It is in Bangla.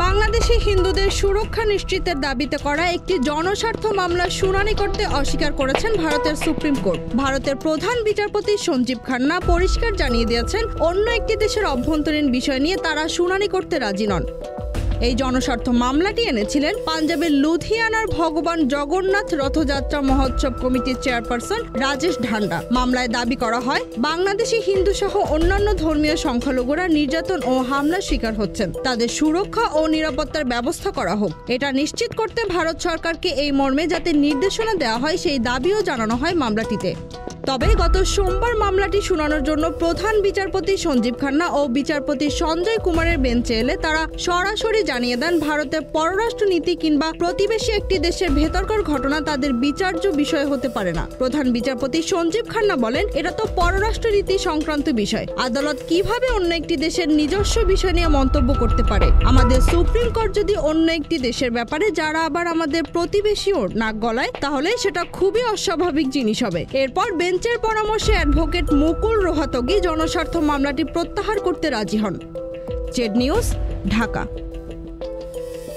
বাংলাদেশি হিন্দুদের সুরক্ষা নিশ্চিতের দাবিতে করা একটি জনস্বার্থ মামলার শুনানি করতে অস্বীকার করেছেন ভারতের সুপ্রিম কোর্ট। ভারতের প্রধান বিচারপতি সঞ্জীব খান্না পরিষ্কার জানিয়ে দিয়েছেন, অন্য একটি দেশের অভ্যন্তরীণ বিষয় নিয়ে তারা শুনানি করতে রাজি নন। এই জনস্বার্থ মামলাটি এনেছিলেন পাঞ্জাবের লুধিয়ানার ভগবান জগন্নাথ রথযাত্রা মহোৎসব কমিটির চেয়ারপারসন রাজেশ ঢান্ডা। মামলায় দাবি করা হয়, বাংলাদেশি হিন্দু সহ অন্যান্য ধর্মীয় সংখ্যালঘুরা নির্যাতন ও হামলার শিকার হচ্ছেন, তাদের সুরক্ষা ও নিরাপত্তার ব্যবস্থা করা হোক। এটা নিশ্চিত করতে ভারত সরকারকে এই মর্মে যাতে নির্দেশনা দেওয়া হয় সেই দাবিও জানানো হয় মামলাটিতে। তবে গত সোমবার মামলাটি শুনানোর জন্য প্রধান বিচারপতি সঞ্জীব খান্না ও বিচারপতি সঞ্জয় কুমারের বেঞ্চে এলে তারা সরাসরি জানিয়ে দেন, ভারতের পররাষ্ট্র নীতি কিংবা প্রতিবেশী একটি দেশের ভেতরকার ঘটনা তাদের বিচার্য বিষয় হতে পারে না। প্রধান বিচারপতি সঞ্জীব খান্না বলেন, এটা তো পররাষ্ট্র নীতি সংক্রান্ত বিষয়। আদালত কিভাবে অন্য একটি দেশের নিজস্ব বিষয় নিয়ে মন্তব্য করতে পারে? আমাদের সুপ্রিম কোর্ট যদি অন্য একটি দেশের ব্যাপারে যারা আবার আমাদের প্রতিবেশীও নাক গলায়, তাহলে সেটা খুবই অস্বাভাবিক জিনিস হবে। এরপর বেঞ্চের পরামর্শে অ্যাডভোকেট মুকুল রোহাতগি জনস্বার্থ মামলাটি প্রত্যাহার করতে রাজি হন। Z news, Dhaka.